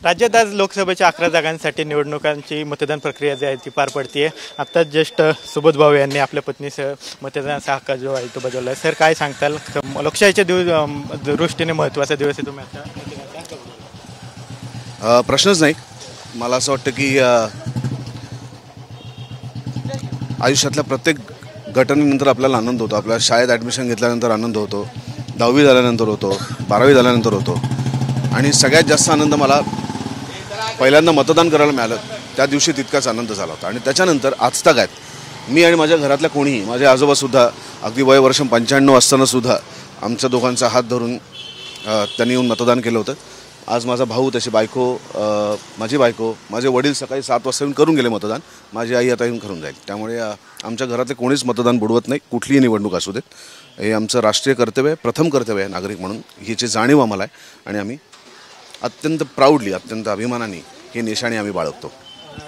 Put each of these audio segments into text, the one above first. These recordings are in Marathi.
राज्यात आज लोकसभेच्या 11 जागांसाठी निवडणुकांची मतदान प्रक्रिया जी आहे ती पार पडते आहे. आत्ताच जस्ट सुबोध भाऊ यांनी आपल्या पत्नीसह मतदानाचा हक्क जो आहे तो बजावला आहे. सर काय सांगताल, लोकशाहीच्या दृष्टीने महत्त्वाचा दिवस आहे, तुम्ही आता प्रश्नच नाही. मला असं वाटतं की आयुष्यातल्या प्रत्येक घटनेनंतर आपल्याला आनंद होतो. आपल्या शाळेत ॲडमिशन घेतल्यानंतर आनंद होतो, 10वी झाल्यानंतर होतो, 12वी झाल्यानंतर होतो, आणि सगळ्यात जास्त आनंद मला पहिल्यांदा मतदान करायला मिळालं त्या दिवशी तितकाच आनंद झाला होता. आणि त्याच्यानंतर आजतागायत मी आणि माझ्या घरातल्या कोणीही, माझे आजोबासुद्धा अगदी वय वर्ष 95 असतानासुद्धा आमच्या दोघांचा हात धरून त्यांनी येऊन मतदान केलं होतं. आज माझा भाऊ, त्याची बायको, माझी बायको, माझे वडील सकाळी 7 वाजता येऊन करून गेले मतदान. माझी आई आता येऊन करून जाईल. त्यामुळे आमच्या घरातले कोणीच मतदान बुडवत नाही, कुठलीही निवडणूक असू देत. हे आमचं राष्ट्रीय कर्तव्य आहे, प्रथम कर्तव्य आहे नागरिक म्हणून. हीची जाणीव आम्हाला आहे आणि आम्ही अत्यंत प्राऊडली, अत्यंत अभिमानाने ही निशाणी आम्ही बाळगतो.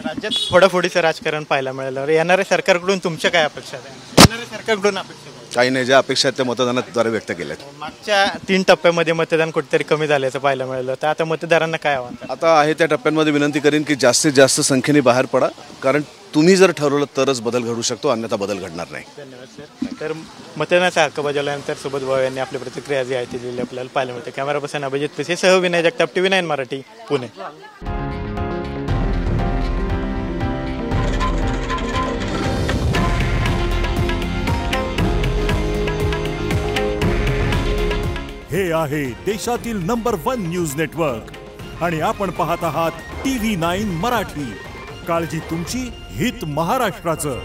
राज्यात फोडाफोडीचं राजकारण पाहायला मिळालं. येणाऱ्या सरकारकडून तुमच्या काय अपेक्षा आहे? येणाऱ्या सरकारकडून अपेक्षा काही नाही, ज्या अपेक्षा आहेत त्या मतदानाद्वारे व्यक्त केल्या आहेत. मागच्या 3 टप्प्यामध्ये मतदान कुठेतरी कमी झाल्याचं पाहायला मिळालं, तर आता मतदारांना काय आव्हान? आता आहे त्या टप्प्यांमध्ये विनंती करीन की जास्तीत जास्त संख्येने बाहेर पडा, कारण तुम्ही जर ठरवलं तरच बदल घडू शकतो, अन्यथा बदल घडणार नाही. धन्यवाद सर. तर मतदानाचा हक्क बजावल्यानंतर सुबोध भाऊ यांनी आपली प्रतिक्रिया जी आहे ती दिली आपल्याला पाहायला मिळते. कॅमेरा पर्सन अभिजित पिसे सह विनय जगताप, TV9 मराठी, पुणे. हे आहे देशातील नंबर 1 न्यूज नेटवर्क आणि आपण पाहत आहात TV9 मराठी. काळजी तुमची, हित महाराष्ट्राचं.